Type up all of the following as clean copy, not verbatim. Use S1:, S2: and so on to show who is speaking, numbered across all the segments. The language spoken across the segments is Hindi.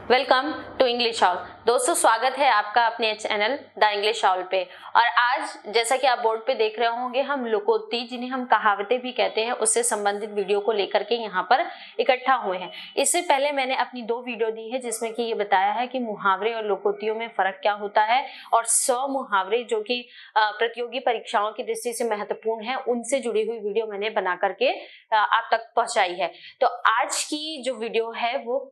S1: वेलकम टू इंग्लिश हाउल। दोस्तों, स्वागत है आपका अपने चैनल द इंग्लिश हाउल पे। और आज जैसा कि आप बोर्ड पे देख रहे होंगे, हम लोकोक्ति जिन्हें हम कहावतें भी कहते हैं उससे संबंधित वीडियो को लेकर के यहाँ पर इकट्ठा हुए हैं। इससे पहले मैंने अपनी 2 वीडियो दी है जिसमें कि ये बताया है कि मुहावरे और लोकोक्तियों में फर्क क्या होता है, और 100 मुहावरे जो कि प्रतियोगी परीक्षाओं की दृष्टि से महत्वपूर्ण है, उनसे जुड़ी हुई वीडियो मैंने बना करके आप तक पहुंचाई है। तो आज की जो वीडियो है वो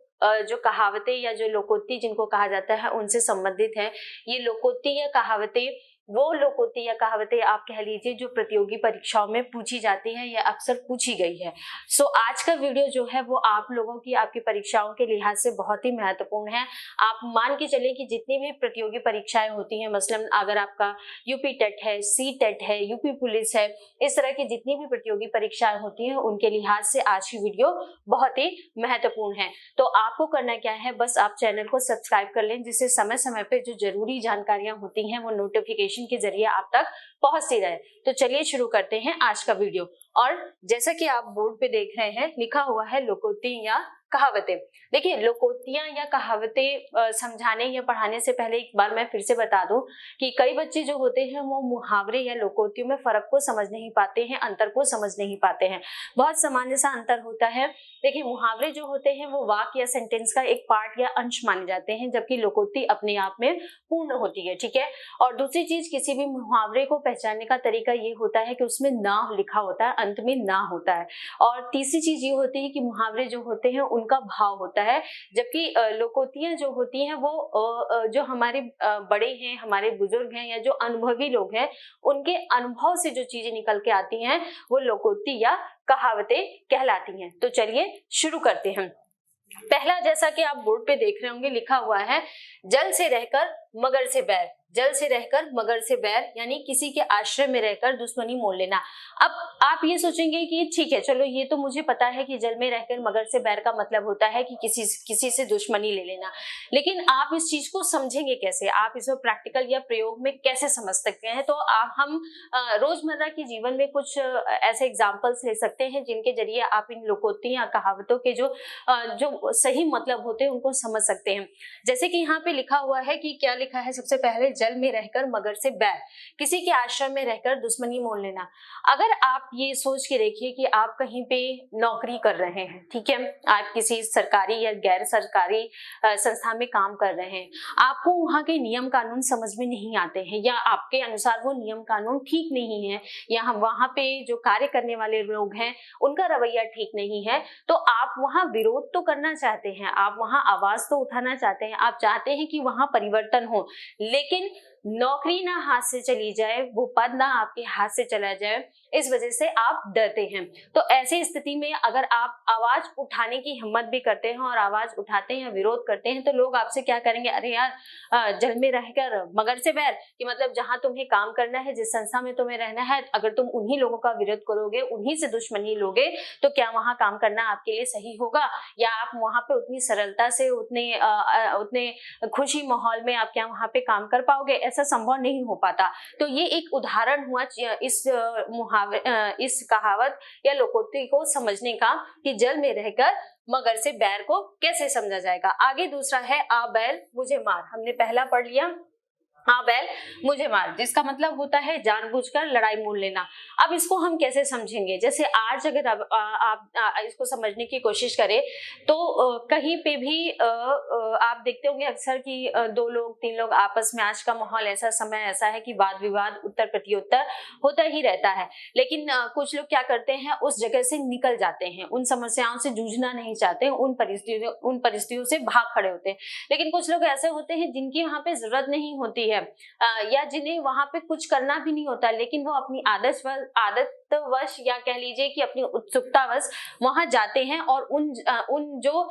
S1: जो कहावतें या जो लोकोक्ति जिनको कहा जाता है उनसे संबंधित है। ये लोकोक्ति या कहावतें वो लोकोक्ति या कहावतें आप कह लीजिए जो प्रतियोगी परीक्षाओं में पूछी जाती है या अक्सर पूछी गई है। सो आज का वीडियो जो है वो आप लोगों की आपकी परीक्षाओं के लिहाज से बहुत ही महत्वपूर्ण है। आप मान के चले कि जितनी भी प्रतियोगी परीक्षाएं होती हैं, मसलन अगर आपका यूपी टेट है, सी टेट है, यूपी पुलिस है, इस तरह की जितनी भी प्रतियोगी परीक्षाएं होती हैं उनके लिहाज से आज की वीडियो बहुत ही महत्वपूर्ण है। तो आपको करना क्या है, बस आप चैनल को सब्सक्राइब कर लें जिससे समय समय पे जो जरूरी जानकारियां होती हैं वो नोटिफिकेशन के जरिए आप तक पहुंचती रहे। तो चलिए शुरू करते हैं आज का वीडियो। और जैसा कि आप बोर्ड पे देख रहे हैं, लिखा हुआ है लोकोक्ति या कहावतें। देखिए, लोकोक्तियां या कहावतें समझाने या पढ़ाने से पहले एक बार मैं फिर से बता दूं कि कई बच्चे जो होते हैं वो मुहावरे या लोकोक्तियों में फर्क को समझ नहीं पाते हैं, अंतर को समझ नहीं पाते हैं। बहुत सामान्य सा अंतर होता है। देखिए, मुहावरे जो होते हैं वो वाक्य या सेंटेंस का एक पार्ट या अंश माने जाते हैं, जबकि लोकोक्ति अपने आप में पूर्ण होती है। ठीक है। और दूसरी चीज, किसी भी मुहावरे को पहचानने का तरीका ये होता है कि उसमें ना लिखा होता है, अंत में ना होता है। और तीसरी चीज ये होती है कि मुहावरे जो होते हैं उनका भाव होता है, जबकि लोकोक्तियां जो होती हैं वो जो हमारे बड़े हैं, हमारे बुजुर्ग हैं या जो अनुभवी लोग हैं, उनके अनुभव से जो चीजें निकल के आती हैं वो लोकोक्ति या कहावतें कहलाती हैं। तो चलिए शुरू करते हैं। पहला, जैसा कि आप बोर्ड पे देख रहे होंगे, लिखा हुआ है जल से रहकर मगर से बैर। जल से रहकर मगर से बैर यानी किसी के आश्रय में रहकर दुश्मनी मोल लेना। अब आप ये सोचेंगे कि ठीक है, चलो ये तो मुझे पता है कि जल में रहकर मगर से बैर का मतलब होता है कि किसी से दुश्मनी ले लेना, लेकिन आप इस चीज को समझेंगे कैसे, आप इसको प्रैक्टिकल या प्रयोग में कैसे समझ सकते हैं। तो हम रोजमर्रा के जीवन में कुछ ऐसे एग्जाम्पल्स ले सकते हैं जिनके जरिए आप इन लोकोक्ति या कहावतों के जो सही मतलब होते हैं उनको समझ सकते हैं। जैसे कि यहाँ पे लिखा हुआ है कि क्या लिखा है, सबसे पहले जल में रहकर मगर से बैर, किसी के आश्रम में रहकर दुश्मनी मोल लेना। अगर आप ये सोच के देखिए कि आप कहीं पे नौकरी कर रहे हैं, ठीक है, आप किसी सरकारी या गैर सरकारी संस्था में काम कर रहे हैं, आपको वहाँ के नियम कानून समझ में नहीं आते हैं या आपके अनुसार वो नियम कानून ठीक नहीं है, या वहाँ पे जो कार्य करने वाले लोग हैं उनका रवैया ठीक नहीं है, तो आप वहाँ विरोध तो करना चाहते हैं, आप वहाँ आवाज तो उठाना चाहते हैं, आप चाहते हैं कि वहाँ परिवर्तन हो, लेकिन नौकरी ना हाथ से चली जाए, वो पद ना आपके हाथ से चला जाए, इस वजह से आप डरते हैं। तो ऐसी स्थिति में अगर आप आवाज उठाने की हिम्मत भी करते हैं और आवाज उठाते हैं, विरोध करते हैं, तो लोग आपसे क्या करेंगे, अरे यार जल में रहकर मगर से बैर, कि मतलब जहां तुम्हें काम करना है, जिस संस्था में तुम्हें रहना है, अगर तुम उन्हीं लोगों का विरोध करोगे, उन्हीं से दुश्मनी लोगे, तो क्या वहां काम करना आपके लिए सही होगा, या आप वहां पे उतनी सरलता से उतने खुशी माहौल में आप क्या वहां पे काम कर पाओगे? ऐसा संभव नहीं हो पाता। तो ये एक उदाहरण हुआ इस कहावत या लोकोक्ति को समझने का कि जल में रहकर मगर से बैर को कैसे समझा जाएगा। आगे दूसरा है आ बैल मुझे मार। हमने पहला पढ़ लिया, आ बैल मुझे मार, जिसका मतलब होता है जानबूझकर लड़ाई मोल लेना। अब इसको हम कैसे समझेंगे? जैसे आज अगर आप इसको समझने की कोशिश करें तो कहीं पे भी आप देखते होंगे अक्सर कि 2 लोग 3 लोग आपस में, आज का माहौल ऐसा, समय ऐसा है कि वाद विवाद उत्तर प्रत्युत्तर होता ही रहता है, लेकिन कुछ लोग क्या करते हैं, उस जगह से निकल जाते हैं, उन समस्याओं से जूझना नहीं चाहते, उन परिस्थितियों से भाग खड़े होते हैं। लेकिन कुछ लोग ऐसे होते हैं जिनकी वहां पे जरूरत नहीं होती है, या जिन्हें वहां पे कुछ करना भी नहीं होता, लेकिन वो अपनी आदतवश या कह लीजिए कि अपनी उत्सुकतावश वहां जाते हैं और उन जो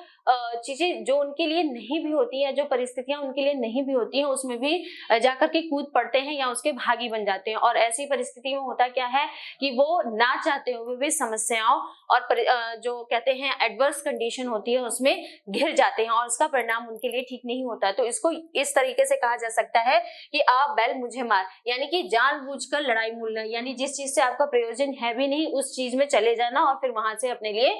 S1: चीजें जो उनके लिए नहीं भी होती है, जो परिस्थितियां उनके लिए नहीं भी होती हैं, उसमें भी जाकर के कूद पड़ते हैं या उसके भागी बन जाते हैं। और ऐसी परिस्थिति में होता क्या है कि वो ना चाहते हुए भी समस्याओं और जो कहते हैं एडवर्स कंडीशन होती है उसमें घिर जाते हैं और उसका परिणाम उनके लिए ठीक नहीं होता है। तो इसको इस तरीके से कहा जा सकता है कि आ बैल मुझे मार, यानी कि जानबूझकर लड़ाई मूलना, यानी जिस चीज से आपका प्रयोजन है भी नहीं उस चीज में चले जाना और फिर वहां से अपने लिए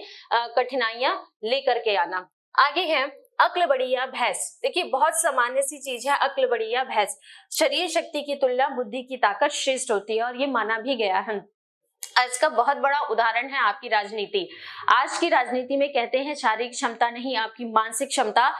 S1: कठिनाइयां लेकर के आना। आगे है अक्ल बड़ी या भैंस, देखिए बहुत सामान्य सी चीज है अक्ल बड़ी या भैंस। शरीर शक्ति की तुलना बुद्धि की ताकत श्रेष्ठ होती है और ये माना भी गया है। इसका बहुत बड़ा उदाहरण है आपकी राजनीति। आज की राजनीति में कहते हैं शारीरिक क्षमता नहीं, आपकी मानसिक क्षमता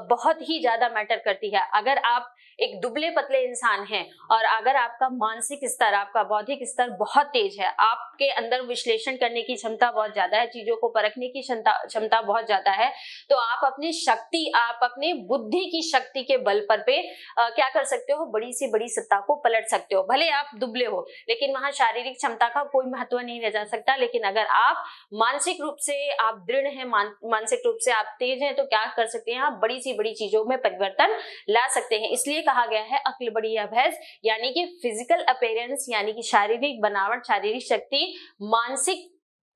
S1: बहुत ही ज्यादा मैटर करती है। अगर आप एक दुबले पतले इंसान हैं और अगर आपका मानसिक स्तर, आपका बौद्धिक स्तर बहुत तेज है, आपके अंदर विश्लेषण करने की क्षमता बहुत ज्यादा है, चीजों को परखने की क्षमता बहुत ज्यादा है, तो आप अपनी शक्ति, आप अपने बुद्धि की शक्ति के बल पर क्या कर सकते हो, बड़ी से बड़ी सत्ता को पलट सकते हो। भले आप दुबले हो लेकिन वहां शारीरिक क्षमता का कोई महत्व नहीं रह जा सकता, लेकिन अगर आप मानसिक रूप से आप दृढ़ हैं, मानसिक रूप से आप तेज हैं, तो क्या कर सकते हैं, आप बड़ी सी बड़ी चीजों में परिवर्तन ला सकते हैं। इसलिए कहा गया है अक्ल बड़ी या भैंस, यानी कि फिजिकल अपीयरेंस, यानी कि शारीरिक बनावट, शारीरिक शक्ति मानसिक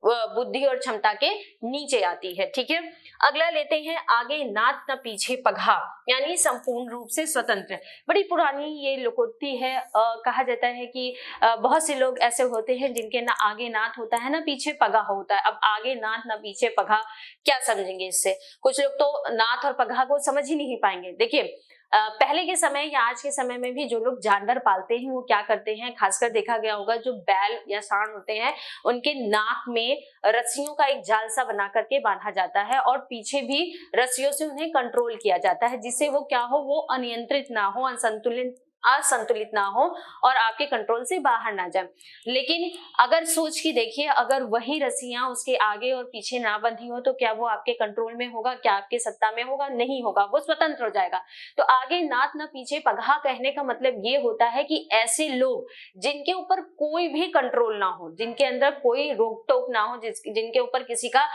S1: बुद्धि और क्षमता के नीचे आती है। ठीक है, अगला लेते हैं, आगे नाथ न पीछे पघा, यानी संपूर्ण रूप से स्वतंत्र। बड़ी पुरानी ये लोकोक्ति है। कहा जाता है कि बहुत से लोग ऐसे होते हैं जिनके ना आगे नाथ होता है ना पीछे पघा होता है। अब आगे नाथ न पीछे पघा क्या समझेंगे इससे? कुछ लोग तो नाथ और पघा को समझ ही नहीं पाएंगे। देखिए पहले के समय या आज के समय में भी जो लोग जानवर पालते हैं वो क्या करते हैं, खासकर देखा गया होगा जो बैल या सांड होते हैं उनके नाक में रस्सियों का एक जाल सा बना करके बांधा जाता है और पीछे भी रस्सियों से उन्हें कंट्रोल किया जाता है, जिससे वो क्या हो, वो अनियंत्रित ना हो, असंतुलित ना हो और आपके कंट्रोल से बाहर ना जाए। लेकिन अगर सोच के देखिए, अगर वही रस्सियां उसके आगे और पीछे ना बंधी हो तो क्या वो आपके कंट्रोल में होगा, क्या आपके सत्ता में होगा? नहीं होगा, वो स्वतंत्र हो जाएगा। तो आगे नाथ न पीछे पघा कहने का मतलब ये होता है कि ऐसे लोग जिनके ऊपर कोई भी कंट्रोल ना हो, जिनके अंदर कोई रोक टोक ना हो, जिनके ऊपर किसी का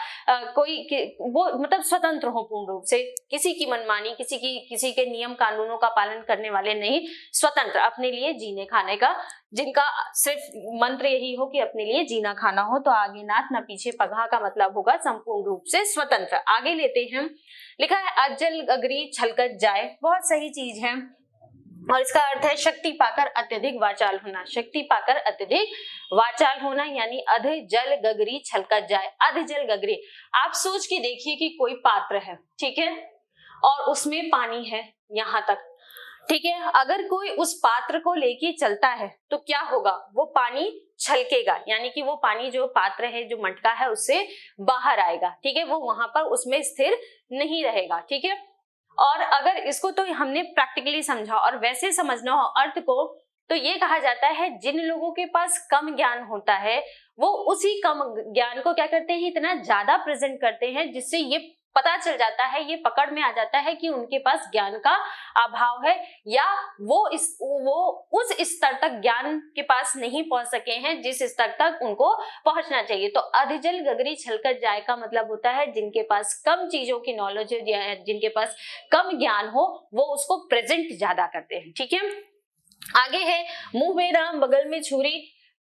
S1: वो मतलब स्वतंत्र हो पूर्ण रूप से, किसी की मनमानी, किसी के नियम कानूनों का पालन करने वाले नहीं, स्वतंत्र, अपने लिए जीने खाने का, जिनका सिर्फ मंत्र यही हो कि अपने लिए जीना खाना हो, तो आगे नाथ न पीछे पघा का मतलब होगा संपूर्ण रूप से स्वतंत्र। आगे लेते हैं, लिखा है अजल गगरी छलकत जाए, बहुत सही चीज है और इसका अर्थ है शक्ति पाकर अत्यधिक वाचाल होना। शक्ति पाकर अत्यधिक वाचाल होना यानी अध जल गगरी छलकत जाए। अध जल गगरी, आप सोच के देखिए कि कोई पात्र है, ठीक है, और उसमें पानी है यहां तक, ठीक है, अगर कोई उस पात्र को लेके चलता है तो क्या होगा, वो पानी छलकेगा, यानी कि वो पानी जो पात्र है, जो मटका है, उससे बाहर आएगा, ठीक है, वो वहां पर उसमें स्थिर नहीं रहेगा, ठीक है। और अगर इसको तो हमने प्रैक्टिकली समझा और वैसे समझना हो अर्थ को, तो ये कहा जाता है जिन लोगों के पास कम ज्ञान होता है वो उसी कम ज्ञान को क्या करते हैं, इतना ज्यादा प्रेजेंट करते हैं जिससे ये पता चल जाता है, ये पकड़ में आ जाता है कि उनके पास ज्ञान का अभाव है या वो उस स्तर तक ज्ञान के पास नहीं पहुंच सके हैं जिस स्तर तक उनको पहुंचना चाहिए। तो अधजल गगरी छलकत जाए का मतलब होता है जिनके पास कम चीजों की नॉलेज है, जिनके पास कम ज्ञान हो, वो उसको प्रेजेंट ज्यादा करते हैं, ठीक है। आगे है मुंह में राम बगल में छुरी।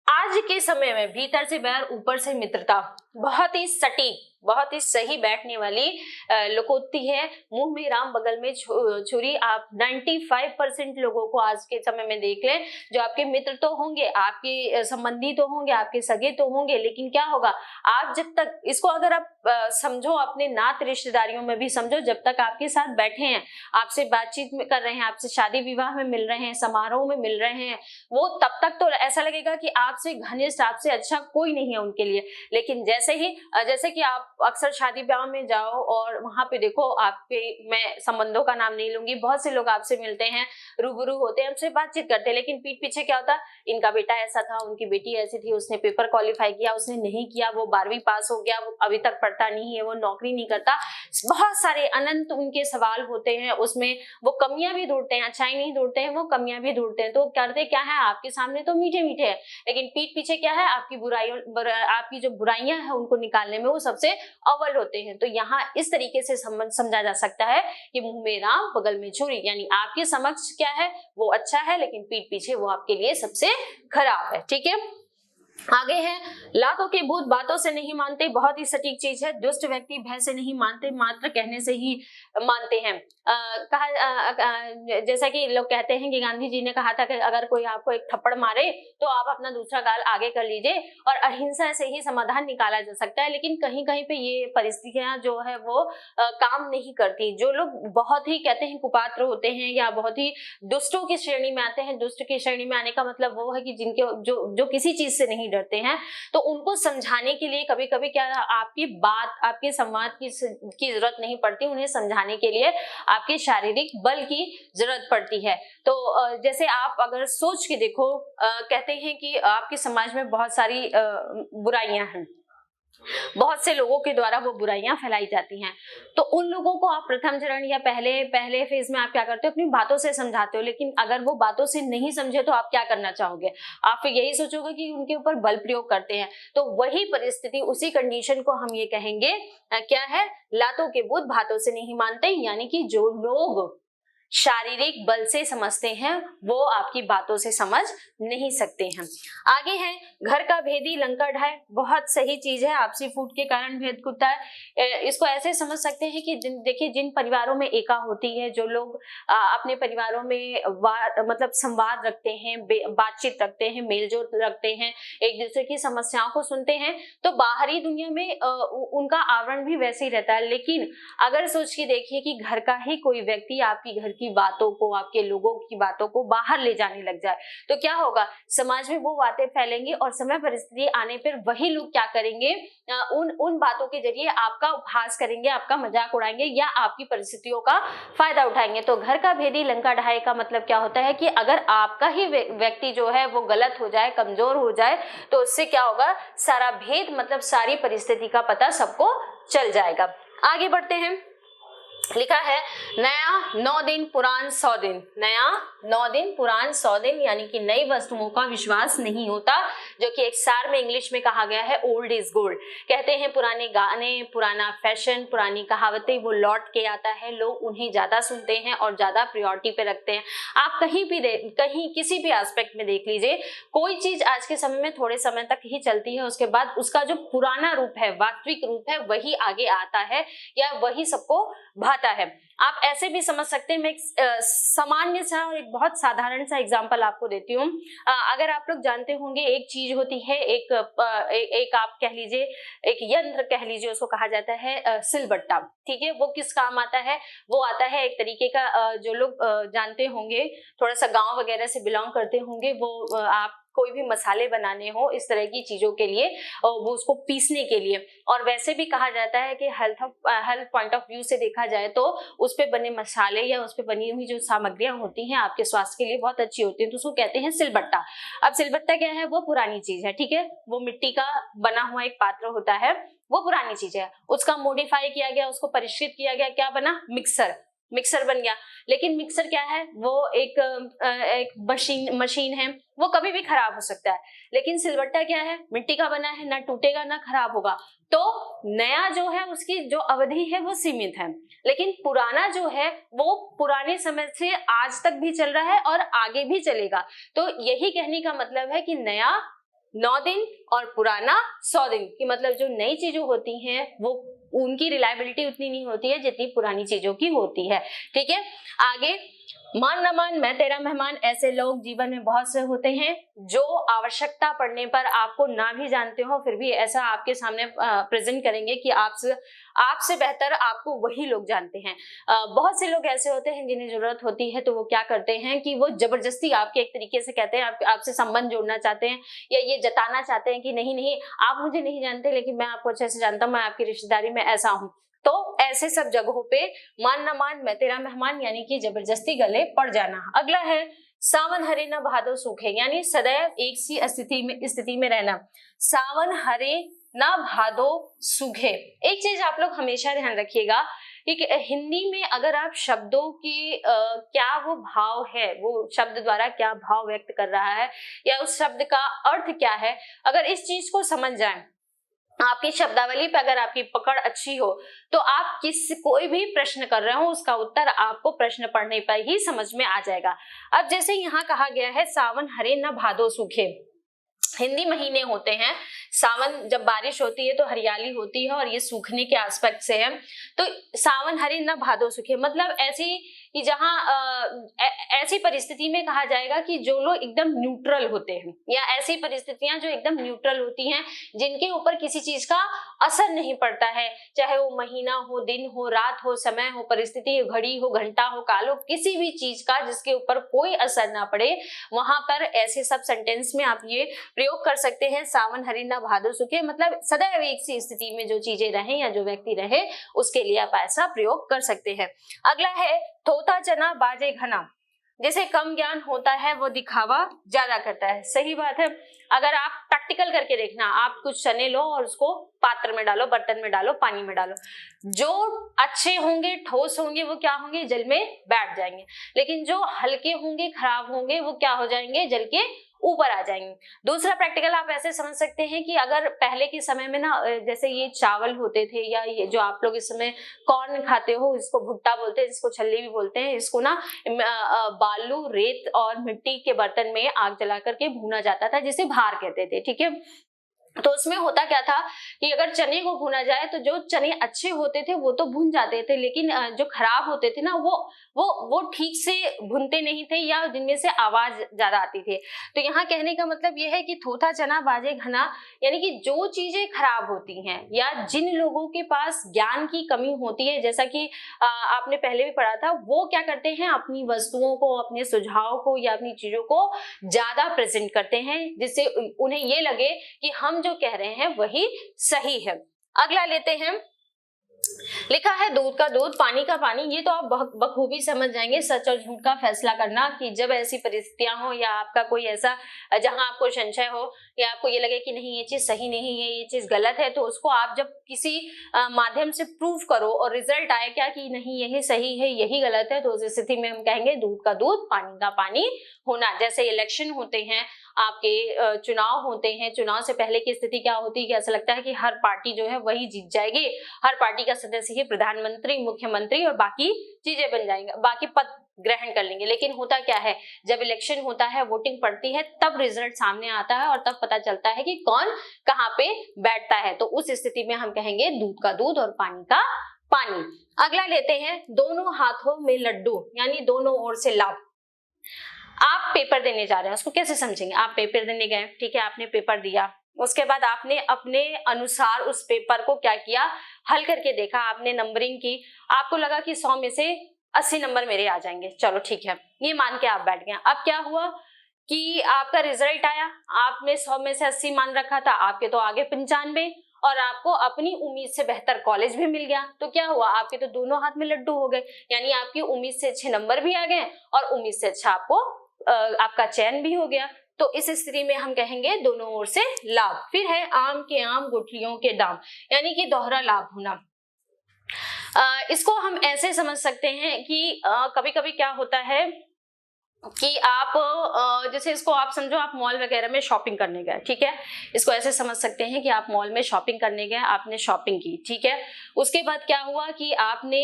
S1: आज के समय में भीतर से बैर ऊपर से मित्रता, बहुत ही सटीक, बहुत ही सही बैठने वाली लोकोक्ति है। मुंह में राम बगल में छुरी। आप 95% लोगों को आज के समय में देख लें, जो आपके मित्र तो होंगे, आपके संबंधी तो होंगे, आपके सगे तो होंगे, लेकिन क्या होगा, आप जब तक इसको अगर आप समझो, अपने नात रिश्तेदारियों में भी समझो, जब तक आपके साथ बैठे हैं, आपसे बातचीत कर रहे हैं, आपसे शादी विवाह में मिल रहे हैं, समारोह में मिल रहे हैं, वो तब तक तो ऐसा लगेगा कि आपसे घनिष्ठ, आपसे अच्छा कोई नहीं है उनके लिए। लेकिन जैसे कि आप अक्सर शादी ब्याह में जाओ और वहां पे देखो, आपके, मैं संबंधों का नाम नहीं लूंगी, बहुत से लोग आपसे मिलते हैं, रूबरू होते हैं, हमसे बातचीत करते हैं, लेकिन पीठ पीछे क्या होता है, इनका बेटा ऐसा था, उनकी बेटी ऐसी थी, उसने पेपर क्वालिफाई किया, उसने नहीं किया, वो 12वीं पास हो गया, वो अभी तक पढ़ता नहीं है, वो नौकरी नहीं करता, बहुत सारे अनंत उनके सवाल होते हैं, उसमें वो कमियां भी ढूंढते हैं, अच्छाई नहीं ढूंढते हैं, वो कमियां भी ढूंढते हैं। तो करते क्या है, आपके सामने तो मीठे मीठे है, लेकिन पीठ पीछे क्या है, आपकी जो बुराइयां हैं उनको निकालने में वो सबसे अव्वल होते हैं। तो यहाँ इस तरीके से समझा जा सकता है कि मुंह में राम बगल में छुरी, यानी आपके समक्ष क्या है वो अच्छा है, लेकिन पीठ पीछे वो आपके लिए सबसे खराब है, ठीक है। आगे है, लातों के भूत बातों से नहीं मानते, बहुत ही सटीक चीज है। दुष्ट व्यक्ति भय से नहीं मानते, मात्र कहने से ही मानते हैं। जैसा कि लोग कहते हैं कि गांधी जी ने कहा था कि अगर कोई आपको एक थप्पड़ मारे तो आप अपना दूसरा गाल आगे कर लीजिए और अहिंसा से ही समाधान निकाला जा सकता है। लेकिन कहीं कहीं पे ये परिस्थितियां जो है वो काम नहीं करती। जो लोग बहुत ही कहते हैं कुपात्र होते हैं या बहुत ही दुष्टों की श्रेणी में आते हैं, दुष्ट की श्रेणी में आने का मतलब वो है कि जिनके जो किसी चीज से नहीं डरते हैं, तो उनको समझाने के लिए कभी कभी क्या आपकी बात, आपके संवाद की जरूरत नहीं पड़ती, उन्हें समझाने के लिए आपके शारीरिक बल की जरूरत पड़ती है। तो जैसे आप अगर सोच के देखो, कहते हैं कि आपके समाज में बहुत सारी बुराइयां हैं, बहुत से लोगों के द्वारा वो बुराइयां फैलाई जाती हैं। तो उन लोगों को आप प्रथम चरण या पहले फेज में आप क्या करते हो, अपनी बातों से समझाते हो। लेकिन अगर वो बातों से नहीं समझे तो आप क्या करना चाहोगे, आप फिर यही सोचोगे कि उनके ऊपर बल प्रयोग करते हैं। तो वही परिस्थिति, उसी कंडीशन को हम ये कहेंगे क्या है, लातों के भूत बातों से नहीं मानते, यानी कि जो लोग शारीरिक बल से समझते हैं वो आपकी बातों से समझ नहीं सकते हैं। आगे है, घर का भेदी लंका ढाए, बहुत सही चीज है। आपसी फूट के कारण भेद खुलता है। इसको ऐसे समझ सकते हैं कि देखिए, जिन परिवारों में एका होती है, जो लोग अपने परिवारों में मतलब संवाद रखते हैं, बातचीत रखते हैं, मेलजोल रखते हैं, एक दूसरे की समस्याओं को सुनते हैं, तो बाहरी दुनिया में उनका आवरण भी वैसे ही रहता है। लेकिन अगर सोच के देखिए कि घर का ही कोई व्यक्ति आपकी घर की बातों को, आपके लोगों की बातों को बाहर ले जाने लग जाए, तो क्या होगा, समाज में वो बातें फैलेंगी और समय परिस्थिति आने पर वही लोग क्या करेंगे, उन बातों के जरिए आपका उपहास करेंगे, आपका मजाक उड़ाएंगे या आपकी परिस्थितियों का फायदा उठाएंगे। तो घर का भेदी लंका ढाए का मतलब क्या होता है कि अगर आपका ही व्यक्ति जो है वो गलत हो जाए, कमजोर हो जाए, तो उससे क्या होगा, सारा भेद मतलब सारी परिस्थिति का पता सबको चल जाएगा। आगे बढ़ते हैं। लिखा है, नया 9 दिन पुरान 100 दिन, नया 9 दिन पुरान 100 दिन, यानी कि नई वस्तुओं का विश्वास नहीं होता, जो कि एक सार में इंग्लिश में कहा गया है, ओल्ड इज गोल्ड। कहते हैं पुराने गाने, पुराना फैशन, पुरानी कहावतें वो लौट के आता है, लोग उन्हें ज्यादा सुनते हैं और ज्यादा प्रायोरिटी पे रखते हैं। आप कहीं किसी भी एस्पेक्ट में देख लीजिए, कोई चीज आज के समय में थोड़े समय तक ही चलती है, उसके बाद उसका जो पुराना रूप है, वास्तविक रूप है, वही आगे आता है या वही सबको भाता है। आप ऐसे भी समझ सकते हैं, मैं एक सामान्य सा और एक बहुत साधारण सा एग्जांपल आपको देती हूँ। अगर आप लोग जानते होंगे, एक चीज होती है, एक आप कह लीजिए, एक यंत्र कह लीजिए, उसको कहा जाता है सिलबट्टा। ठीक है, वो किस काम आता है, वो आता है एक तरीके का, जो लोग जानते होंगे, थोड़ा सा गांव वगैरह से बिलोंग करते होंगे, वो आप कोई भी मसाले बनाने हो, इस तरह की चीजों के लिए, वो उसको पीसने के लिए। और वैसे भी कहा जाता है कि हेल्थ पॉइंट ऑफ व्यू से देखा जाए तो उस पे बने मसाले या उस पे बनी हुई जो सामग्रियां होती हैं आपके स्वास्थ्य के लिए बहुत अच्छी होती हैं, तो उसको कहते हैं सिलबट्टा। अब सिलबट्टा क्या है, वो पुरानी चीज है। ठीक है, वो मिट्टी का बना हुआ एक पात्र होता है, वो पुरानी चीज है, उसका मॉडिफाई किया गया, उसको परिष्कृत किया गया, क्या बना, मिक्सर बन गया। लेकिन मिक्सर क्या है, वो एक मशीन है, वो कभी भी खराब हो सकता है। लेकिन सिलबट्टा क्या है, मिट्टी का बना है, ना टूटेगा ना खराब होगा। तो नया जो है उसकी जो अवधि है वो सीमित है, लेकिन पुराना जो है वो पुराने समय से आज तक भी चल रहा है और आगे भी चलेगा। तो यही कहने का मतलब है कि नया 9 दिन और पुराना 100 दिन की मतलब जो नई चीजें होती हैं वो उनकी रिलायबिलिटी उतनी नहीं होती है जितनी पुरानी चीजों की होती है। ठीक है, आगे, मान न मान मैं तेरा मेहमान, ऐसे लोग जीवन में बहुत से होते हैं जो आवश्यकता पड़ने पर आपको ना भी जानते हो फिर भी ऐसा आपके सामने प्रेजेंट करेंगे कि आपसे बेहतर आपको वही लोग जानते हैं। बहुत से लोग ऐसे होते हैं जिन्हें जरूरत होती है तो वो क्या करते हैं कि वो जबरदस्ती आपके एक तरीके से कहते हैं, आपसे संबंध जोड़ना चाहते हैं या ये जताना चाहते हैं कि नहीं आप मुझे नहीं जानते लेकिन मैं आपको अच्छे से जानता हूँ, मैं आपकी रिश्तेदारी में ऐसा हूँ। तो ऐसे सब जगहों पे मान न मान मैं तेरा मेहमान यानी कि जबरदस्ती गले पड़ जाना। अगला है, सावन हरे न भादो सूखे, यानी सदैव एक सी स्थिति में रहना। सावन हरे न भादो सूखे, एक चीज आप लोग हमेशा ध्यान रखिएगा कि हिंदी में अगर आप शब्दों की क्या वो भाव है, वो शब्द द्वारा क्या भाव व्यक्त कर रहा है या उस शब्द का अर्थ क्या है, अगर इस चीज को समझ जाए, आपकी शब्दावली पे अगर आपकी पकड़ अच्छी हो तो आप कोई भी प्रश्न कर रहे हो उसका उत्तर आपको प्रश्न पढ़ने पर ही समझ में आ जाएगा। अब जैसे यहाँ कहा गया है सावन हरे न भादो सूखे, हिंदी महीने होते हैं, सावन जब बारिश होती है तो हरियाली होती है और ये सूखने के एस्पेक्ट से है। तो सावन हरि न भादो सुखे, मतलब ऐसी कि जहाँ ऐसी परिस्थिति में कहा जाएगा कि जो लोग एकदम न्यूट्रल होते हैं, या ऐसी परिस्थितियां जो एकदम न्यूट्रल होती हैं, जिनके ऊपर किसी चीज का असर नहीं पड़ता है, चाहे वो महीना हो, दिन हो, रात हो, समय हो, परिस्थिति हो, घड़ी हो, घंटा हो, काल हो, किसी भी चीज का जिसके ऊपर कोई असर ना पड़े, वहां पर ऐसे सब सेंटेंस में आप ये प्रयोग कर सकते हैं, सावन हरि न भादो सुखे, मतलब सदैव एक सी स्थिति में जो चीजें रहें या जो व्यक्ति रहे, उसके लिए आप ऐसा प्रयोग कर सकते हैं। अगला है थोथा चना बाजे घना, जैसे कम ज्ञान होता है वो दिखावा ज्यादा करता है। सही बात है, अगर आप प्रैक्टिकल करके देखना, आप कुछ चने लो और उसको पात्र में डालो, बर्तन में डालो, पानी में डालो, जो अच्छे होंगे, ठोस होंगे, वो क्या होंगे, जल में बैठ जाएंगे, लेकिन जो हल्के होंगे, खराब होंगे, वो क्या हो जाएंगे, जल के ऊपर आ जाएंगे। दूसरा प्रैक्टिकल आप ऐसे समझ सकते हैं कि अगर पहले के समय में ना, जैसे ये चावल होते थे, या ये जो आप लोग इस समय कॉर्न खाते हो, इसको भुट्टा बोलते हैं, इसको छल्ली भी बोलते हैं, इसको ना बालू, रेत और मिट्टी के बर्तन में आग जला करके भूना जाता था, जिसे भार कहते थे, ठीक है। तो उसमें होता क्या था कि अगर चने को भुना जाए तो जो चने अच्छे होते थे वो तो भुन जाते थे, लेकिन जो खराब होते थे ना, वो ठीक से भुनते नहीं थे, या जिनमें से आवाज ज्यादा आती थी। तो यहाँ कहने का मतलब ये है कि थोथा चना बाजे घना, यानी कि जो चीजें खराब होती हैं, या जिन लोगों के पास ज्ञान की कमी होती है, जैसा कि आपने पहले भी पढ़ा था, वो क्या करते हैं, अपनी वस्तुओं को, अपने सुझाव को या अपनी चीजों को ज्यादा प्रेजेंट करते हैं, जिससे उन्हें ये लगे कि हम जो कह रहे हैं वही सही है। अगला लेते हैं, लिखा है दूध का दूध पानी का पानी। ये तो आप बखूबी समझ जाएंगे, सच और झूठ का फैसला करना, कि जब ऐसी परिस्थितियां हो या आपका कोई ऐसा जहां आपको संशय हो, या आपको ये लगे कि नहीं ये चीज सही नहीं है, ये चीज गलत है, तो उसको आप जब किसी माध्यम से प्रूव करो और रिजल्ट आए क्या कि नहीं यही सही है यही गलत है, तो उस स्थिति में हम कहेंगे दूध का दूध पानी का पानी होना। जैसे इलेक्शन होते हैं, आपके चुनाव होते हैं, चुनाव से पहले की स्थिति क्या होती है कि ऐसा लगता है कि हर पार्टी जो है वही जीत जाएगी, हर पार्टी का सदस्य ही प्रधानमंत्री, मुख्यमंत्री और बाकी चीजें बन जाएंगे, बाकी पद ग्रहण कर लेंगे। लेकिन होता क्या है, जब इलेक्शन होता है, वोटिंग पड़ती है, तब रिजल्ट सामने आता है और तब पता चलता है कि कौन कहाँ पे बैठता है। तो उस स्थिति में हम कहेंगे दूध का दूध और पानी का पानी। अगला लेते हैं, दोनों हाथों में लड्डू, यानी दोनों ओर से लाभ। आप पेपर देने जा रहे हैं, उसको कैसे समझेंगे, आप पेपर देने गए, ठीक है, आपने पेपर दिया, उसके बाद आपने अपने अनुसार उस पेपर को क्या किया, हल करके देखा, आपने नंबरिंग की, आपको लगा कि 100 में से 80 नंबर मेरे आ जाएंगे, चलो ठीक है, ये मान के आप बैठ गए। अब क्या हुआ कि आपका रिजल्ट आया, आपने 100 में से 80 मान रखा था, आपके तो आगे 95, और आपको अपनी उम्मीद से बेहतर कॉलेज भी मिल गया। तो क्या हुआ, आपके तो दोनों हाथ में लड्डू हो गए, यानी आपकी उम्मीद से अच्छे नंबर भी आ गए और उम्मीद से अच्छा आपका चयन भी हो गया। तो इस स्थिति में हम कहेंगे दोनों ओर से लाभ। फिर है आम के आम गुठलियों के दाम, यानी कि दोहरा लाभ होना। इसको हम ऐसे समझ सकते हैं कि कभी कभी क्या होता है कि आप जैसे इसको आप समझो, आप मॉल वगैरह में शॉपिंग करने गए, ठीक है, इसको ऐसे समझ सकते हैं कि आप मॉल में शॉपिंग करने गए, आपने शॉपिंग की, ठीक है, उसके बाद क्या हुआ कि आपने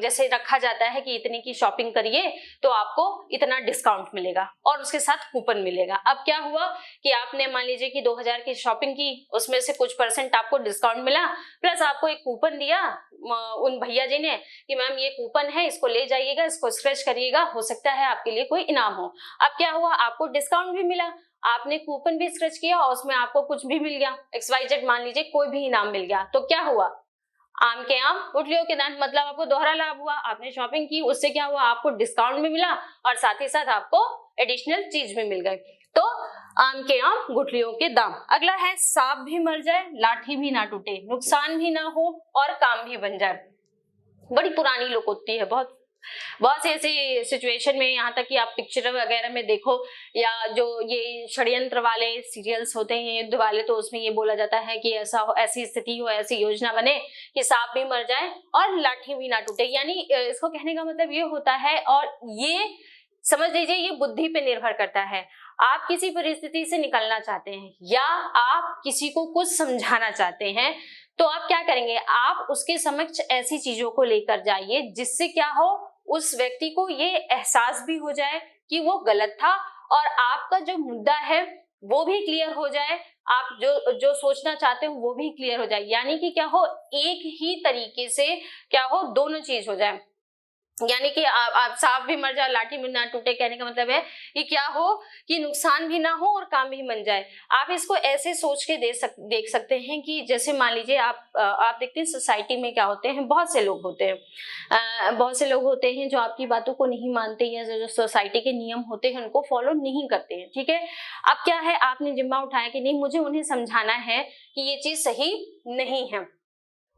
S1: जैसे रखा जाता है कि इतने की शॉपिंग करिए तो आपको इतना डिस्काउंट मिलेगा और उसके साथ कूपन मिलेगा। अब क्या हुआ कि आपने मान लीजिए कि 2000 की शॉपिंग की, उसमें से कुछ % आपको डिस्काउंट मिला, प्लस आपको एक कूपन दिया उन भैया जी ने कि मैम ये कूपन है, इसको ले जाइएगा, इसको स्क्रैच करिएगा, हो सकता है आपके लिए कोई इनाम हो। अब क्या हुआ, आपको डिस्काउंट भी मिला, आपने कूपन भी स्क्रैच किया और उसमें आपको कुछ भी मिल गया, XYZ मान लीजिए कोई भी इनाम मिल गया। तो क्या हुआ, आम के आम गुठलियों के दाम, मतलब आपको दोहरा लाभ हुआ। आपने शॉपिंग की, उससे क्या हुआ, आपको डिस्काउंट भी मिला और साथ ही साथ आपको एडिशनल चीज भी मिल गई। तो आम के आम गुठलियों के दाम। अगला है सांप भी मर जाए लाठी भी ना टूटे, नुकसान भी ना हो और काम भी बन जाए। बड़ी पुरानी लोकोक्ति है, बहुत सी ऐसी सिचुएशन में, यहाँ तक कि आप पिक्चर वगैरह में देखो या जो ये षड्यंत्र वाले सीरियल्स होते हैं, युद्ध वाले, तो उसमें ये बोला जाता है कि ऐसा हो, ऐसी स्थिति हो, ऐसी योजना बने कि सांप भी मर जाए और लाठी भी ना टूटे। यानी इसको कहने का मतलब ये होता है, और ये समझ लीजिए ये बुद्धि पे निर्भर करता है। आप किसी परिस्थिति से निकलना चाहते हैं या आप किसी को कुछ समझाना चाहते हैं, तो आप क्या करेंगे, आप उसके समक्ष ऐसी चीजों को लेकर जाइए जिससे क्या हो, उस व्यक्ति को ये एहसास भी हो जाए कि वो गलत था और आपका जो मुद्दा है वो भी क्लियर हो जाए, आप जो जो सोचना चाहते हो वो भी क्लियर हो जाए, यानी कि क्या हो, एक ही तरीके से क्या हो, दोनों चीज हो जाए। यानी कि आप सांप भी मर जाए लाठी भी ना टूटे, कहने का मतलब है कि क्या हो, कि नुकसान भी ना हो और काम भी बन जाए। आप इसको ऐसे सोच के देख सकते हैं कि जैसे मान लीजिए आप देखते हैं सोसाइटी में क्या होते हैं, बहुत से लोग होते हैं, बहुत से लोग होते हैं जो आपकी बातों को नहीं मानते या जो सोसाइटी के नियम होते हैं उनको फॉलो नहीं करते हैं, ठीक है। अब क्या है, आपने जिम्मा उठाया कि नहीं, मुझे उन्हें समझाना है कि ये चीज सही नहीं है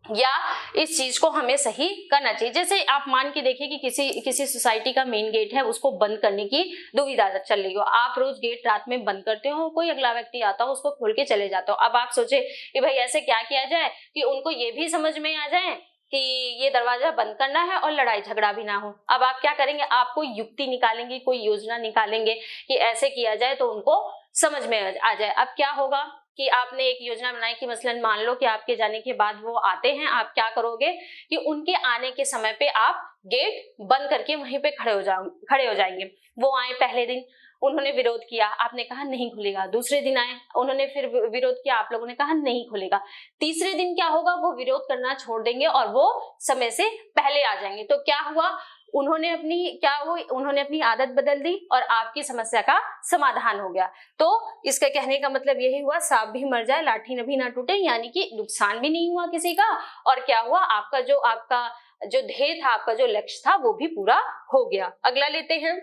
S1: या इस चीज को हमें सही करना चाहिए। जैसे आप मान के देखिए कि किसी सोसाइटी का मेन गेट है, उसको बंद करने की दुविधा चल रही हो, आप रोज गेट रात में बंद करते हो, कोई अगला व्यक्ति आता हो उसको खोल के चले जाते हो। अब आप सोचे कि भाई ऐसे क्या किया जाए कि उनको ये भी समझ में आ जाए कि ये दरवाजा बंद करना है और लड़ाई झगड़ा भी ना हो। अब आप क्या करेंगे, आप कोई युक्ति निकालेंगे, कोई योजना निकालेंगे कि ऐसे किया जाए तो उनको समझ में आ जाए। अब क्या होगा कि आपने एक योजना बनाई कि मसलन मान लो कि आपके जाने के बाद वो आते हैं, आप क्या करोगे कि उनके आने के समय पे आप गेट बंद करके वहीं पे खड़े हो जाएंगे। वो आए पहले दिन, उन्होंने विरोध किया, आपने कहा नहीं खुलेगा। दूसरे दिन आए, उन्होंने फिर विरोध किया, आप लोगों ने कहा नहीं खुलेगा। तीसरे दिन क्या होगा, वो विरोध करना छोड़ देंगे और वो समय से पहले आ जाएंगे। तो क्या हुआ, उन्होंने अपनी आदत बदल दी और आपकी समस्या का समाधान हो गया। तो इसका कहने का मतलब यही हुआ, सांप भी मर जाए लाठी भी ना टूटे, यानी कि नुकसान भी नहीं हुआ किसी का, और क्या हुआ, आपका जो ध्येय था, आपका जो लक्ष्य था वो भी पूरा हो गया। अगला लेते हैं,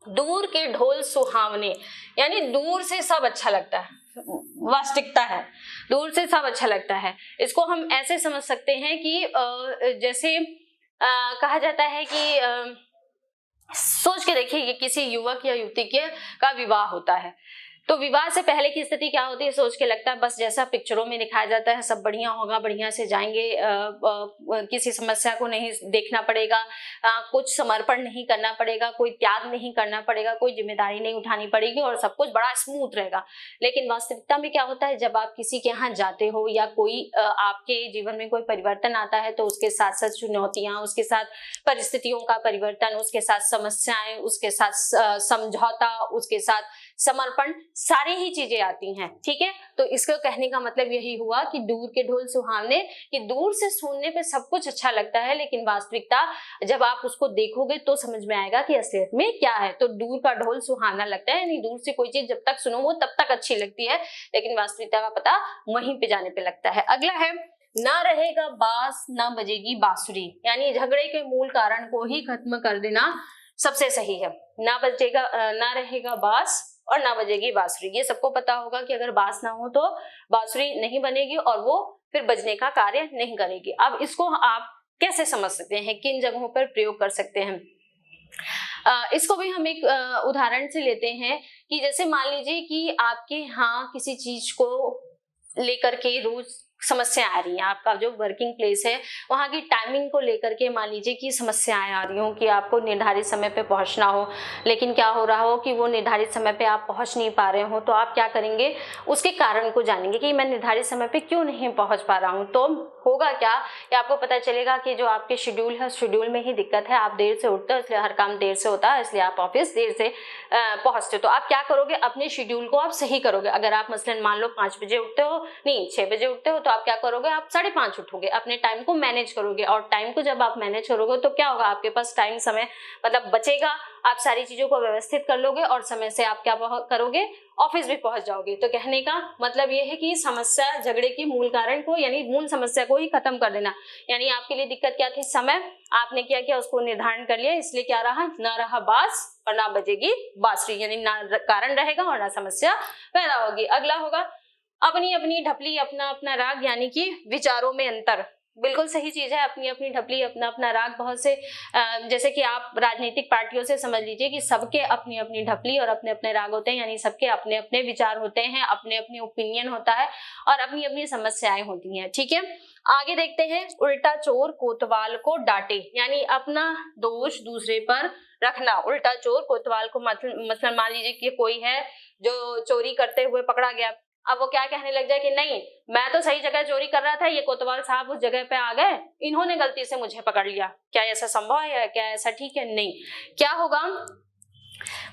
S1: दूर के ढोल सुहावने, यानी दूर से सब अच्छा लगता है, वास्तविकता है, दूर से सब अच्छा लगता है। इसको हम ऐसे समझ सकते हैं कि जैसे कहा जाता है कि सोच के देखिए कि किसी युवक या युवती का विवाह होता है, तो विवाह से पहले की स्थिति क्या होती है, सोच के लगता है बस जैसा पिक्चरों में दिखाया जाता है सब बढ़िया होगा, बढ़िया से जाएंगे, किसी समस्या को नहीं देखना पड़ेगा, कुछ समर्पण नहीं करना पड़ेगा, कोई त्याग नहीं करना पड़ेगा, कोई जिम्मेदारी नहीं उठानी पड़ेगी और सब कुछ बड़ा स्मूथ रहेगा। लेकिन वास्तविकता में क्या होता है, जब आप किसी के यहाँ जाते हो या कोई आपके जीवन में कोई परिवर्तन आता है तो उसके साथ साथ चुनौतियां, उसके साथ परिस्थितियों का परिवर्तन, उसके साथ समस्याएं, उसके साथ समझौता, उसके साथ समर्पण, सारी ही चीजें आती हैं, ठीक है। तो इसका कहने का मतलब यही हुआ कि दूर के ढोल सुहावने, कि दूर से सुनने पे सब कुछ अच्छा लगता है, लेकिन वास्तविकता जब आप उसको देखोगे तो समझ में आएगा कि असलियत में क्या है। तो दूर का ढोल सुहावना लगता है, यानी दूर से कोई चीज जब तक सुनो वो तब तक अच्छी लगती है, लेकिन वास्तविकता का पता वहीं पे जाने पे लगता है। अगला है, ना रहेगा बांस ना बजेगी बांसुरी, यानी झगड़े के मूल कारण को ही खत्म कर देना सबसे सही है। ना रहेगा बांस और ना बजेगी बांसुरी। ये सबको पता होगा कि अगर बांस ना हो तो बांसुरी नहीं बनेगी और वो फिर बजने का कार्य नहीं करेगी। अब इसको आप कैसे समझ सकते हैं, किन जगहों पर प्रयोग कर सकते हैं, इसको भी हम एक उदाहरण से लेते हैं कि जैसे मान लीजिए कि आपके यहाँ किसी चीज को लेकर के रोज समस्या आ रही है, आपका जो वर्किंग प्लेस है वहां की टाइमिंग को लेकर के मान लीजिए कि समस्याएं आ रही हो कि आपको निर्धारित समय पे पहुंचना हो, लेकिन क्या हो रहा हो कि वो निर्धारित समय पे आप पहुंच नहीं पा रहे हो। तो आप क्या करेंगे, उसके कारण को जानेंगे कि मैं निर्धारित समय पे क्यों नहीं पहुंच पा रहा हूँ। तो होगा क्या, या आपको पता चलेगा कि जो आपके शेड्यूल है शेड्यूल में ही दिक्कत है, आप देर से उठते हो इसलिए हर काम देर से होता है, इसलिए आप ऑफिस देर से पहुंचते हो। तो आप क्या करोगे, अपने शेड्यूल को आप सही करोगे। अगर आप मसलन मान लो 5 बजे उठते हो, नहीं 6 बजे उठते हो, तो आप क्या करोगे, आप 5:30 उठोगे, अपने टाइम को मैनेज करोगे। और टाइम को जब आप मैनेज करोगे तो क्या होगा, आपके पास टाइम समय मतलब बचेगा, आप सारी चीजों को व्यवस्थित कर लोगे और समय से आप क्या करोगे, ऑफिस भी पहुंच जाओगे। तो कहने का मतलब ये है कि समस्या, झगड़े की मूल कारण को यानी मूल समस्या को ही खत्म कर देना। यानी आपके लिए दिक्कत क्या थी, समय, आपने क्या किया, उसको निर्धारण कर लिया, इसलिए क्या रहा, ना रहा बांस और ना बजेगी बांसुरी, यानी ना कारण रहेगा और ना समस्या पैदा होगी। अगला होगा, अपनी अपनी ढपली अपना अपना राग, यानी कि विचारों में अंतर। बिल्कुल सही चीज है, अपनी अपनी ढपली अपना अपना राग। बहुत से जैसे कि आप राजनीतिक पार्टियों से समझ लीजिए कि सबके अपनी अपनी ढपली और अपने अपने राग होते हैं, यानी सबके अपने अपने विचार होते हैं, अपने अपने ओपिनियन होता है और अपनी अपनी समस्याएं होती हैं, ठीक है। आगे देखते हैं, उल्टा चोर कोतवाल को डांटे, यानी अपना दोष दूसरे पर रखना। उल्टा चोर कोतवाल को मतलब मान लीजिए कि कोई है जो चोरी करते हुए पकड़ा गया, अब वो क्या कहने लग जाए कि नहीं मैं तो सही जगह चोरी कर रहा था, ये कोतवाल साहब उस जगह पे आ गए, इन्होंने गलती से मुझे पकड़ लिया। क्या ऐसा संभव है, क्या ऐसा ठीक है, नहीं। क्या होगा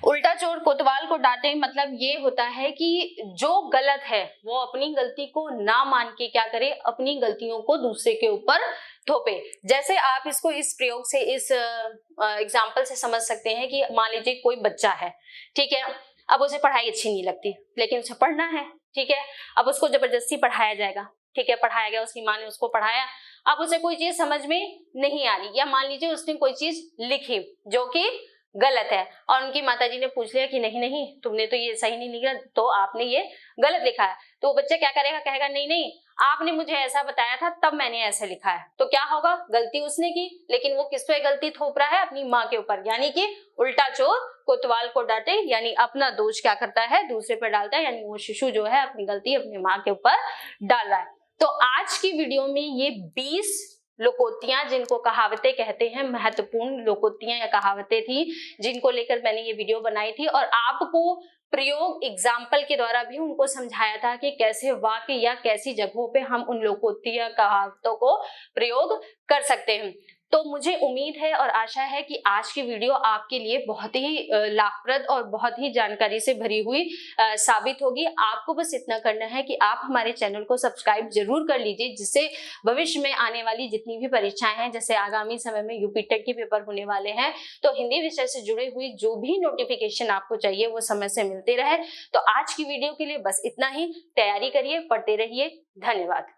S1: उल्टा चोर कोतवाल को डांटे मतलब ये होता है कि जो गलत है वो अपनी गलती को ना मान के क्या करे, अपनी गलतियों को दूसरे के ऊपर थोपे। जैसे आप इसको इस प्रयोग से, इस एग्जाम्पल से समझ सकते हैं कि मान लीजिए कोई बच्चा है, ठीक है, अब उसे पढ़ाई अच्छी नहीं लगती लेकिन उसे पढ़ना है, ठीक है, अब उसको जबरदस्ती पढ़ाया जाएगा, ठीक है, पढ़ाया गया, उसकी माँ ने उसको पढ़ाया, अब उसे कोई चीज समझ में नहीं आ रही, या मान लीजिए उसने कोई चीज लिखी जो कि गलत है और उनकी माताजी ने पूछ लिया कि नहीं नहीं तुमने तो ये सही नहीं लिखा, तो आपने ये गलत लिखा है, तो वो बच्चा क्या करेगा, कहेगा नहीं नहीं आपने मुझे ऐसा बताया था तब मैंने ऐसे लिखा है। तो क्या होगा, गलती उसने की लेकिन वो किस पे गलती थोप रहा है, अपनी माँ के ऊपर, यानी कि उल्टा चोर कोतवाल को डांटे, यानी अपना दोष क्या करता है, दूसरे पर डालता है, यानी वो शिशु जो है अपनी गलती अपनी माँ के ऊपर डाल रहा है। तो आज की वीडियो में ये 20 लोकोक्तियां, जिनको कहावतें कहते हैं, महत्वपूर्ण लोकोक्तियां या कहावतें थी जिनको लेकर मैंने ये वीडियो बनाई थी, और आपको प्रयोग एग्जाम्पल के द्वारा भी उनको समझाया था कि कैसे वाक्य या कैसी जगहों पे हम उन लोकोक्ति या कहावतों को प्रयोग कर सकते हैं। तो मुझे उम्मीद है और आशा है कि आज की वीडियो आपके लिए बहुत ही लाभप्रद और बहुत ही जानकारी से भरी हुई साबित होगी। आपको बस इतना करना है कि आप हमारे चैनल को सब्सक्राइब जरूर कर लीजिए, जिससे भविष्य में आने वाली जितनी भी परीक्षाएं हैं, जैसे आगामी समय में यूपी टेट के पेपर होने वाले हैं, तो हिंदी विषय से जुड़ी हुई जो भी नोटिफिकेशन आपको चाहिए वो समय से मिलते रहे। तो आज की वीडियो के लिए बस इतना ही, तैयारी करिए, पढ़ते रहिए, धन्यवाद।